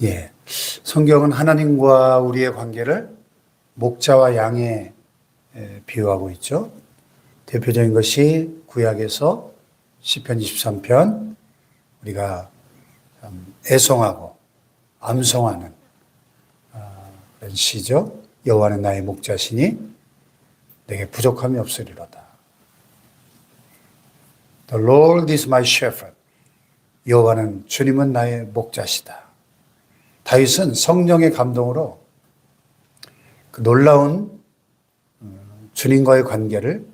예. 성경은 하나님과 우리의 관계를 목자와 양에 비유하고 있죠. 대표적인 것이 구약에서 시편 23편 우리가 애송하고 암송하는 그런 시죠. 여호와는 나의 목자시니 내게 부족함이 없으리로다. The Lord is my shepherd. 여호와는 주님은 나의 목자시다. 다윗은 성령의 감동으로 그 놀라운 주님과의 관계를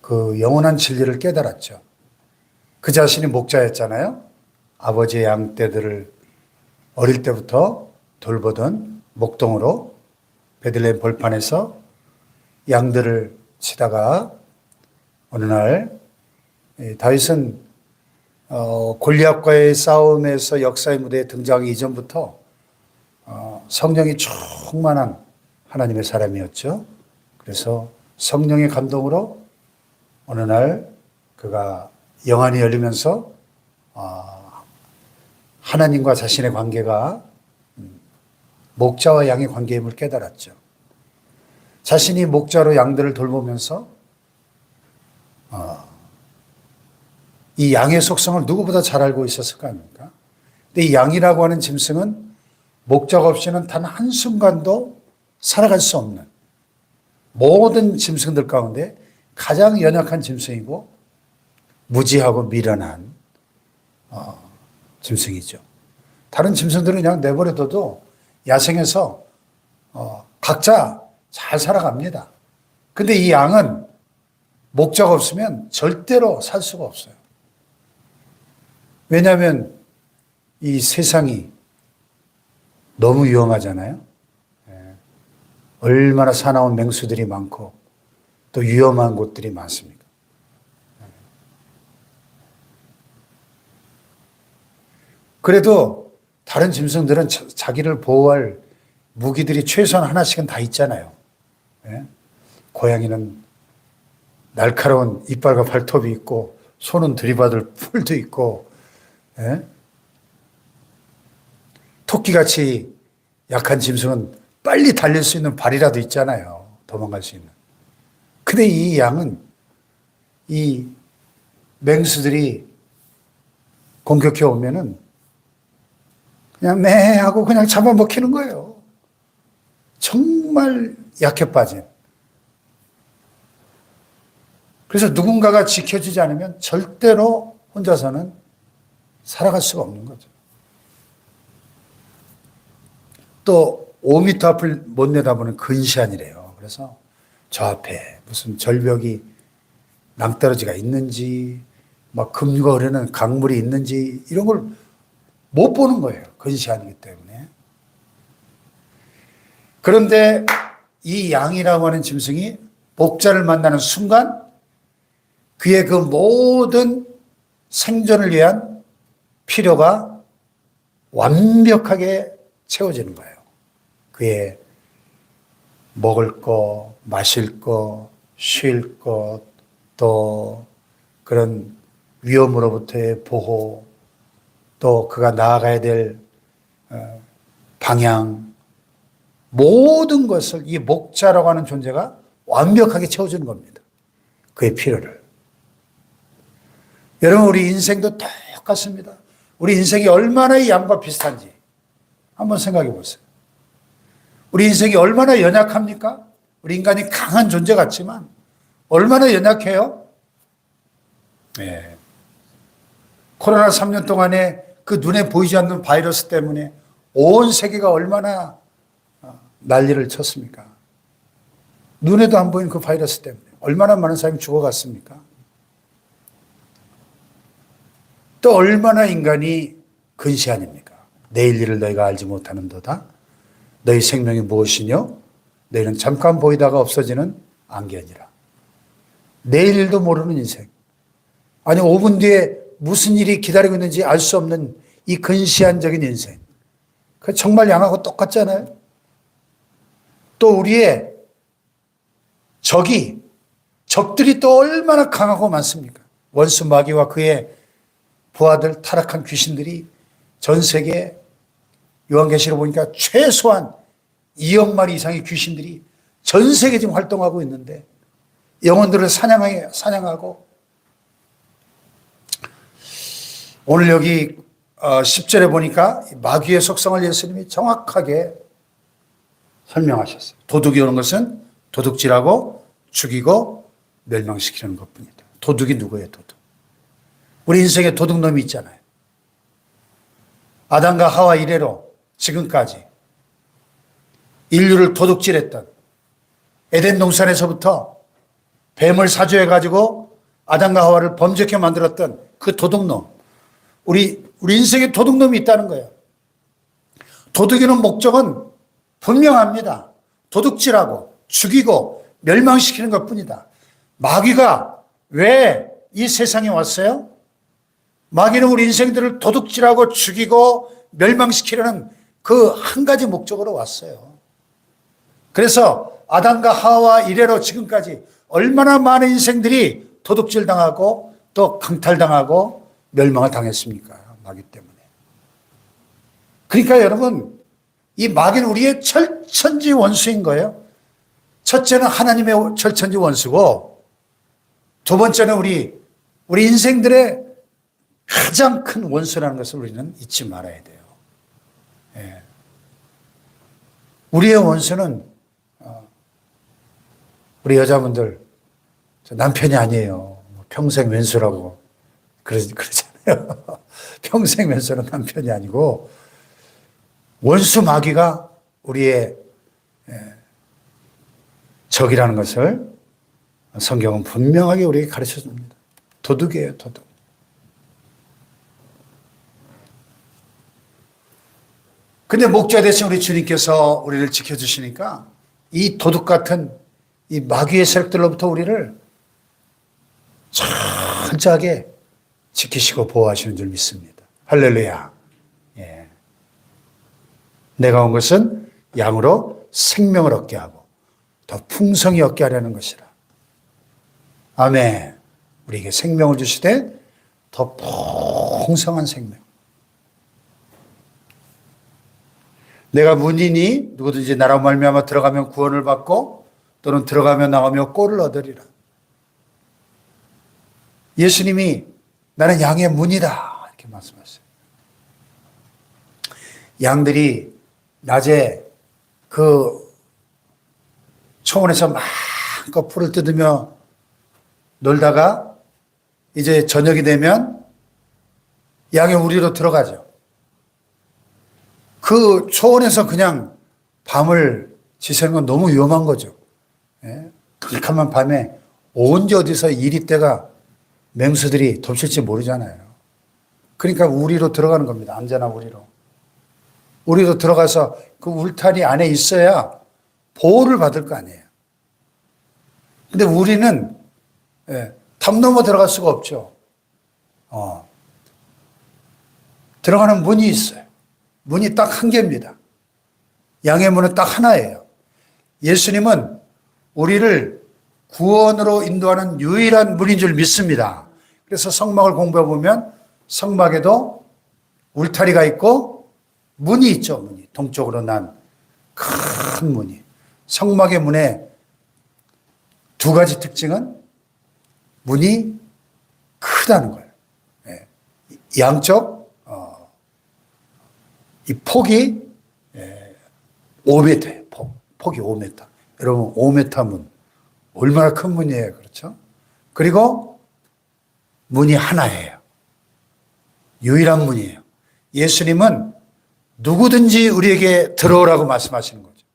그 영원한 진리를 깨달았죠. 그 자신이 목자였잖아요. 아버지의 양떼들을 어릴 때부터 돌보던 목동으로 베들레헴 벌판에서 양들을 치다가 어느 날 다윗은 골리앗과의 싸움에서 역사의 무대에 등장하기 이전부터 성령이 충만한 하나님의 사람이었죠. 그래서 성령의 감동으로 어느 날 그가 영안이 열리면서 하나님과 자신의 관계가 목자와 양의 관계임을 깨달았죠. 자신이 목자로 양들을 돌보면서 이 양의 속성을 누구보다 잘 알고 있었을 거 아닙니까? 근데 이 양이라고 하는 짐승은 목자가 없이는 단 한순간도 살아갈 수 없는 모든 짐승들 가운데 가장 연약한 짐승이고 무지하고 미련한 짐승이죠. 다른 짐승들은 그냥 내버려둬도 야생에서 각자 잘 살아갑니다. 근데 이 양은 목자가 없으면 절대로 살 수가 없어요. 왜냐하면 이 세상이 너무 위험하잖아요. 얼마나 사나운 맹수들이 많고 또 위험한 곳들이 많습니까? 그래도 다른 짐승들은 자기를 보호할 무기들이 최소한 하나씩은 다 있잖아요. 고양이는 날카로운 이빨과 발톱이 있고 소는 들이받을 풀도 있고 토끼같이 약한 짐승은 빨리 달릴 수 있는 발이라도 있잖아요. 도망갈 수 있는. 근데 이 양은 이 맹수들이 공격해 오면은 그냥 매 하고 그냥 잡아먹히는 거예요. 정말 약해 빠진. 그래서 누군가가 지켜주지 않으면 절대로 혼자서는 살아갈 수가 없는 거죠. 또 5m 앞을 못 내다보는 근시안이래요. 그래서 저 앞에 무슨 절벽이 낭떠러지가 있는지 막 금과 흐르는 강물이 있는지 이런 걸 못 보는 거예요. 근시안이기 때문에. 그런데 이 양이라고 하는 짐승이 목자를 만나는 순간 그의 그 모든 생존을 위한 필요가 완벽하게 채워지는 거예요. 그의 먹을 거, 마실 거, 쉴 것, 또 그런 위험으로부터의 보호, 또 그가 나아가야 될 방향, 모든 것을 이 목자라고 하는 존재가 완벽하게 채워주는 겁니다. 그의 필요를. 여러분, 우리 인생도 똑같습니다. 우리 인생이 얼마나 이 양과 비슷한지 한번 생각해 보세요. 우리 인생이 얼마나 연약합니까? 우리 인간이 강한 존재 같지만 얼마나 연약해요? 네. 코로나 3년 동안에 그 눈에 보이지 않는 바이러스 때문에 온 세계가 얼마나 난리를 쳤습니까? 눈에도 안 보이는 그 바이러스 때문에 얼마나 많은 사람이 죽어갔습니까? 또 얼마나 인간이 근시안입니까? 내일 일을 너희가 알지 못하는도다. 너희 생명이 무엇이뇨? 너희는 잠깐 보이다가 없어지는 안개니라. 내일 일도 모르는 인생. 아니 5분 뒤에 무슨 일이 기다리고 있는지 알 수 없는 이 근시안적인 인생. 그 정말 양하고 똑같잖아요. 또 우리의 적들이 또 얼마나 강하고 많습니까? 원수 마귀와 그의 부하들 타락한 귀신들이 전 세계에 요한계시록 보니까 최소한 2억 마리 이상의 귀신들이 전 세계 지금 활동하고 있는데 영혼들을 사냥하고 오늘 여기 10절에 보니까 마귀의 속성을 예수님이 정확하게 설명하셨어요. 도둑이 오는 것은 도둑질하고 죽이고 멸망시키는 것뿐이다. 도둑이 누구예요? 도둑. 우리 인생에 도둑놈이 있잖아요. 아담과 하와 이래로 지금까지 인류를 도둑질했던 에덴 동산에서부터 뱀을 사주해가지고 아담과 하와를 범죄케 만들었던 그 도둑놈. 우리 인생에 도둑놈이 있다는 거예요. 도둑이는 목적은 분명합니다. 도둑질하고 죽이고 멸망시키는 것뿐이다. 마귀가 왜 이 세상에 왔어요? 마귀는 우리 인생들을 도둑질하고 죽이고 멸망시키려는 그 한 가지 목적으로 왔어요. 그래서 아담과 하와 이래로 지금까지 얼마나 많은 인생들이 도둑질 당하고 또 강탈당하고 멸망을 당했습니까? 마귀 때문에. 그러니까 여러분, 이 마귀는 우리의 철천지 원수인 거예요. 첫째는 하나님의 철천지 원수고, 두 번째는 우리 인생들의 가장 큰 원수라는 것을 우리는 잊지 말아야 돼요. 예. 우리의 원수는 우리 여자분들 남편이 아니에요. 평생 왼수라고 그러잖아요. 평생 왼수는 남편이 아니고 원수 마귀가 우리의 적이라는 것을 성경은 분명하게 우리에게 가르쳐 줍니다. 도둑이에요, 도둑. 근데 목자 대신 우리 주님께서 우리를 지켜주시니까 이 도둑 같은 이 마귀의 세력들로부터 우리를 철저하게 지키시고 보호하시는 줄 믿습니다. 할렐루야. 예. 내가 온 것은 양으로 생명을 얻게 하고 더 풍성히 얻게 하려는 것이라. 아멘. 우리에게 생명을 주시되 더 풍성한 생명. 내가 문이니 누구든지 나로 말미암아 들어가면 구원을 받고 또는 들어가며 나오며 꼴을 얻으리라. 예수님이 나는 양의 문이다 이렇게 말씀하셨어요. 양들이 낮에 그 초원에서 마음껏 풀을 뜯으며 놀다가 이제 저녁이 되면 양의 우리로 들어가죠. 그 초원에서 그냥 밤을 지새는 건 너무 위험한 거죠. 예? 캄캄한 밤에 언제 어디서 이리떼가 맹수들이 덮칠지 모르잖아요. 그러니까 우리로 들어가는 겁니다. 안전한 우리로. 우리로 들어가서 그 울타리 안에 있어야 보호를 받을 거 아니에요. 근데 우리는 담 넘어 들어갈 수가 없죠. 들어가는 문이 있어요. 문이 딱 한 개입니다. 양의 문은 딱 하나예요. 예수님은 우리를 구원으로 인도하는 유일한 문인 줄 믿습니다. 그래서 성막을 공부해 보면 성막에도 울타리가 있고 문이 있죠. 문이 동쪽으로 난 큰 문이. 성막의 문에 두 가지 특징은 문이 크다는 거예요. 양쪽 이 폭이 5m예요. 폭이 5m. 여러분 5m 문 얼마나 큰 문이에요. 그렇죠? 그리고 문이 하나예요. 유일한 문이에요. 예수님은 누구든지 우리에게 들어오라고 말씀하시는 거죠.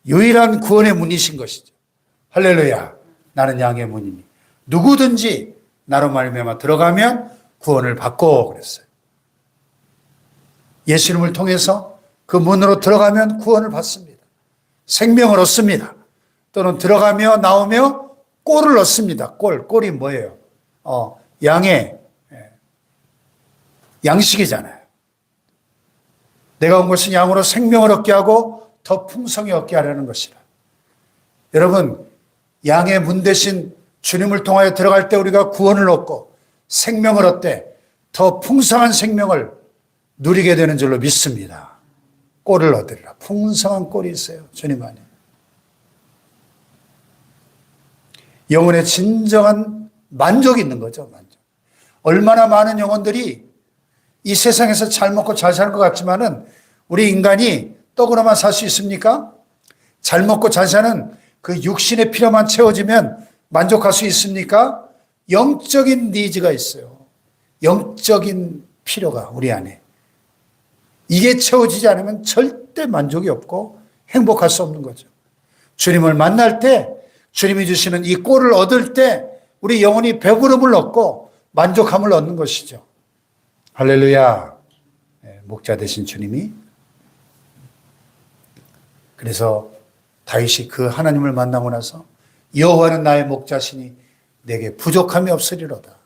유일한 구원의 문이신 것이죠. 할렐루야. 나는 양의 문이니 누구든지 나로 말미암아 들어가면 구원을 받고 그랬어요. 예수님을 통해서 그 문으로 들어가면 구원을 받습니다. 생명을 얻습니다. 또는 들어가며 나오며 꼴을 얻습니다. 꼴이 뭐예요? 양의 양식이잖아요. 내가 온 것은 양으로 생명을 얻게 하고 더 풍성히 얻게 하려는 것이라. 여러분, 양의 문 대신 주님을 통하여 들어갈 때 우리가 구원을 얻고 생명을 얻되 더 풍성한 생명을 누리게 되는 줄로 믿습니다. 꼴을 얻으리라. 풍성한 꼴이 있어요. 주님 안에. 영혼의 진정한 만족이 있는 거죠. 만족. 얼마나 많은 영혼들이 이 세상에서 잘 먹고 잘 사는 것 같지만은 우리 인간이 떡으로만 살 수 있습니까? 잘 먹고 잘 사는 그 육신의 필요만 채워지면 만족할 수 있습니까? 영적인 니즈가 있어요. 영적인 필요가 우리 안에. 이게 채워지지 않으면 절대 만족이 없고 행복할 수 없는 거죠. 주님을 만날 때, 주님이 주시는 이 꼴을 얻을 때 우리 영혼이 배부름을 얻고 만족함을 얻는 것이죠. 할렐루야. 목자 되신 주님이. 그래서 다윗이 그 하나님을 만나고 나서 여호와는 나의 목자시니 내게 부족함이 없으리로다.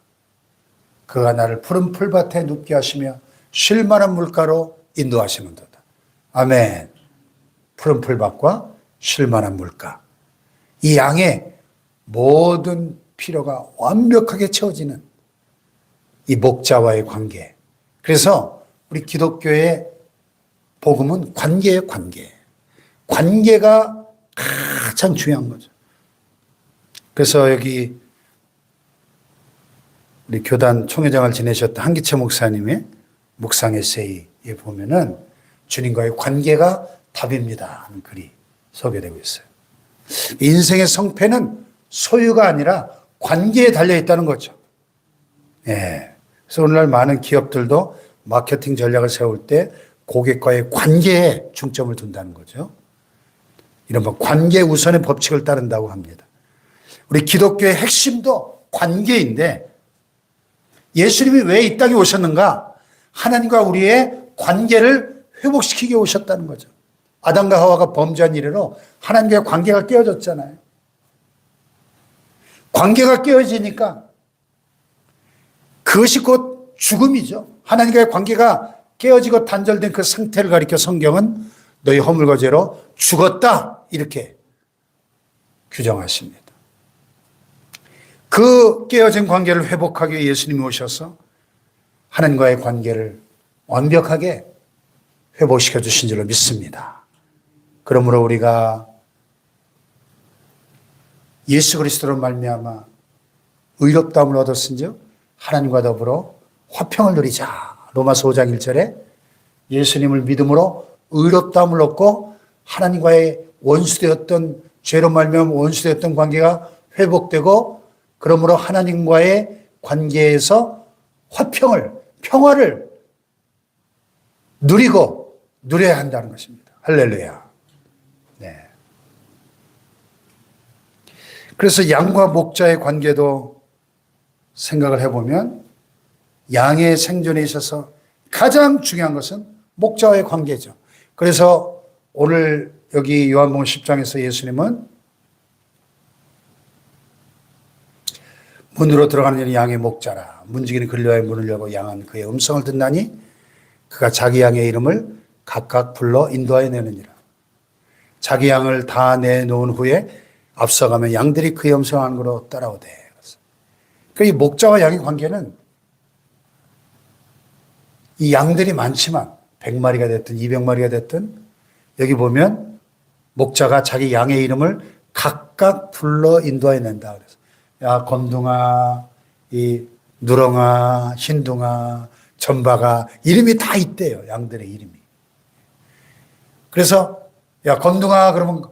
그가 나를 푸른 풀밭에 눕게 하시며 쉴 만한 물가로 인도하시는도다. 아멘. 푸른 풀밭과 쉴 만한 물가. 이 양의 모든 필요가 완벽하게 채워지는 이 목자와의 관계. 그래서 우리 기독교의 복음은 관계예요, 관계. 관계가 가장 중요한 거죠. 그래서 여기 우리 교단 총회장을 지내셨던 한기채 목사님의 묵상 에세이에 보면은 주님과의 관계가 답입니다 하는 글이 소개되고 있어요. 인생의 성패는 소유가 아니라 관계에 달려 있다는 거죠. 예. 그래서 오늘날 많은 기업들도 마케팅 전략을 세울 때 고객과의 관계에 중점을 둔다는 거죠. 이른바 관계 우선의 법칙을 따른다고 합니다. 우리 기독교의 핵심도 관계인데 예수님이 왜 이 땅에 오셨는가? 하나님과 우리의 관계를 회복시키게 오셨다는 거죠. 아담과 하와가 범죄한 이래로 하나님과의 관계가 깨어졌잖아요. 관계가 깨어지니까 그것이 곧 죽음이죠. 하나님과의 관계가 깨어지고 단절된 그 상태를 가리켜 성경은 너희 허물과 죄로 죽었다 이렇게 규정하십니다. 그 깨어진 관계를 회복하기 위해 예수님이 오셔서 하나님과의 관계를 완벽하게 회복시켜 주신 줄로 믿습니다. 그러므로 우리가 예수 그리스도로 말미암아 의롭다함을 얻었은즉 하나님과 더불어 화평을 누리자. 로마서 5장 1절에 예수님을 믿음으로 의롭다함을 얻고 하나님과의 원수되었던 죄로 말미암아 원수되었던 관계가 회복되고 그러므로 하나님과의 관계에서 화평을 평화를 누리고 누려야 한다는 것입니다. 할렐루야. 네. 그래서 양과 목자의 관계도 생각을 해보면 양의 생존에 있어서 가장 중요한 것은 목자와의 관계죠. 그래서 오늘 여기 요한복음 10장에서 예수님은 문으로 들어가는 자는 양의 목자라. 문지기는 그를 위하여 문을 열고 양은 그의 음성을 듣나니 그가 자기 양의 이름을 각각 불러 인도하여 내느니라. 자기 양을 다 내놓은 후에 앞서가면 양들이 그의 음성하는 거로 따라오되. 그러니까 이 목자와 양의 관계는 이 양들이 많지만 100마리가 됐든 200마리가 됐든 여기 보면 목자가 자기 양의 이름을 각각 불러 인도하여 낸다. 그래서 야 검둥아, 이 누렁아, 흰둥아, 전바가 이름이 다 있대요. 양들의 이름이. 그래서 야 검둥아 그러면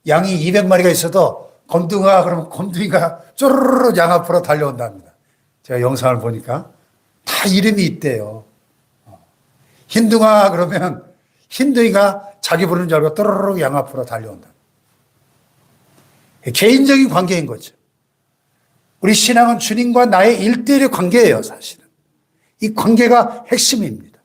양이 200마리가 있어도 검둥아 그러면 검둥이가 쪼르르 양 앞으로 달려온답니다. 제가 영상을 보니까 다 이름이 있대요. 흰둥아 그러면 흰둥이가 자기 부르는 줄 알고 또르르 양 앞으로 달려온다. 개인적인 관계인 거죠. 우리 신앙은 주님과 나의 일대일의 관계예요, 사실은. 이 관계가 핵심입니다.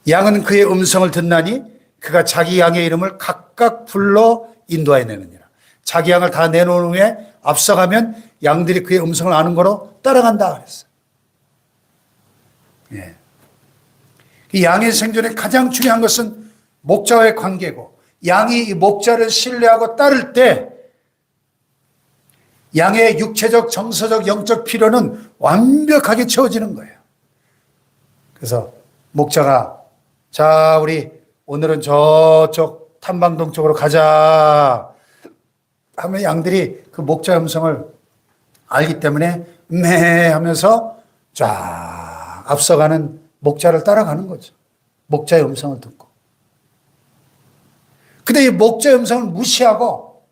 양은 그의 음성을 듣나니 그가 자기 양의 이름을 각각 불러 인도하여 내느니라. 자기 양을 다 내놓은 후에 앞서가면 양들이 그의 음성을 아는 거로 따라간다 그랬어요. 예. 이 양의 생존에 가장 중요한 것은 목자와의 관계고 양이 이 목자를 신뢰하고 따를 때 양의 육체적, 정서적, 영적 필요는 완벽하게 채워지는 거예요. 그래서 목자가 자, 우리 오늘은 저쪽 탐방동 쪽으로 가자 하면 양들이 그 목자의 음성을 알기 때문에 매 하면서 쫙 앞서가는 목자를 따라가는 거죠. 목자의 음성을 듣고. 근데 이 목자의 음성을 무시하고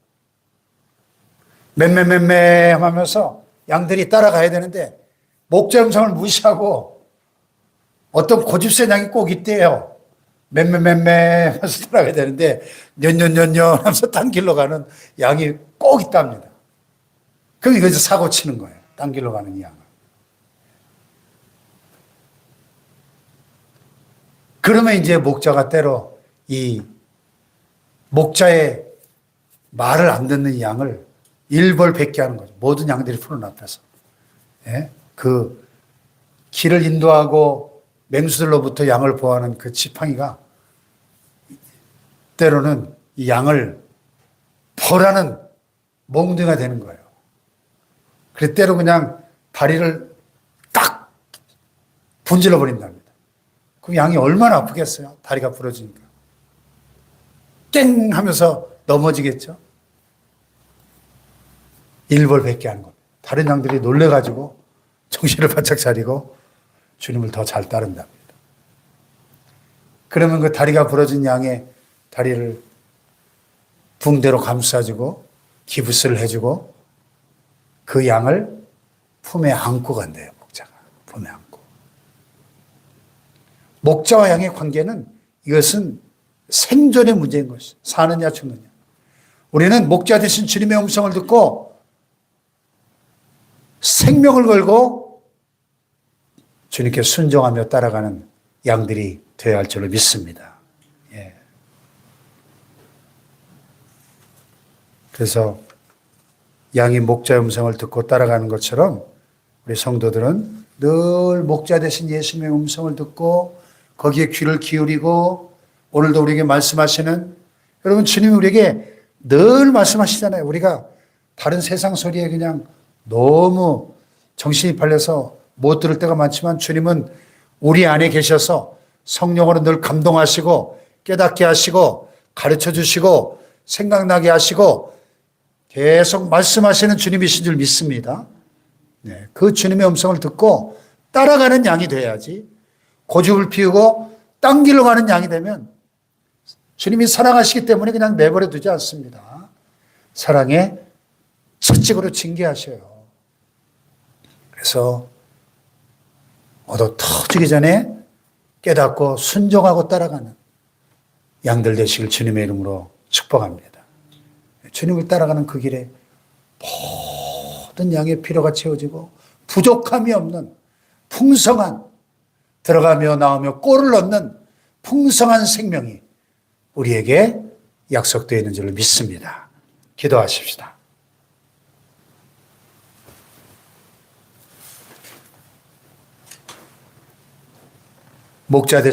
맴매맴매 하면서 양들이 따라가야 되는데 목자의 음성을 무시하고 어떤 고집센 양이 꼭 있대요. 맴매맴매 하면서 따라가야 되는데 년년년년 하면서 딴 길로 가는 양이 꼭 있답니다. 그럼 이거에서 사고 치는 거예요. 딴 길로 가는 이 양은. 그러면 이제 목자가 때로 이 목자의 말을 안 듣는 양을 일벌백계 하는 거죠. 모든 양들이 푸른 앞에서. 예? 그 길을 인도하고 맹수들로부터 양을 보호하는 그 지팡이가 때로는 이 양을 벌하는 몽둥이가 되는 거예요. 그래서 때로 그냥 다리를 딱 분질러 버린답니다. 그럼 양이 얼마나 아프겠어요? 다리가 부러지니까. 땡 하면서 넘어지겠죠? 일벌백계 하는 겁니다. 다른 양들이 놀래가지고 정신을 바짝 차리고 주님을 더 잘 따른답니다. 그러면 그 다리가 부러진 양의 다리를 붕대로 감싸주고 기부스를 해주고 그 양을 품에 안고 간대요. 목자가 품에 안고. 목자와 양의 관계는 이것은 생존의 문제인 것이죠. 사느냐 죽느냐. 우리는 목자 되신 주님의 음성을 듣고 생명을 걸고 주님께 순종하며 따라가는 양들이 되어야 할 줄로 믿습니다. 예. 그래서 양이 목자의 음성을 듣고 따라가는 것처럼 우리 성도들은 늘 목자 되신 예수님의 음성을 듣고 거기에 귀를 기울이고 오늘도 우리에게 말씀하시는 여러분 주님이 우리에게 늘 말씀하시잖아요. 우리가 다른 세상 소리에 그냥 너무 정신이 팔려서 못 들을 때가 많지만 주님은 우리 안에 계셔서 성령으로 늘 감동하시고 깨닫게 하시고 가르쳐 주시고 생각나게 하시고 계속 말씀하시는 주님이신 줄 믿습니다. 네, 그 주님의 음성을 듣고 따라가는 양이 돼야지 고집을 피우고 딴 길로 가는 양이 되면 주님이 사랑하시기 때문에 그냥 내버려 두지 않습니다. 사랑에 채찍으로 징계하셔요. 그래서 얻어 터지기 전에 깨닫고 순종하고 따라가는 양들 되시길 주님의 이름으로 축복합니다. 주님을 따라가는 그 길에 모든 양의 필요가 채워지고 부족함이 없는 풍성한 들어가며 나오며 꼴을 얻는 풍성한 생명이 우리에게 약속되어 있는 줄로 믿습니다. 기도하십시다. 목자 되신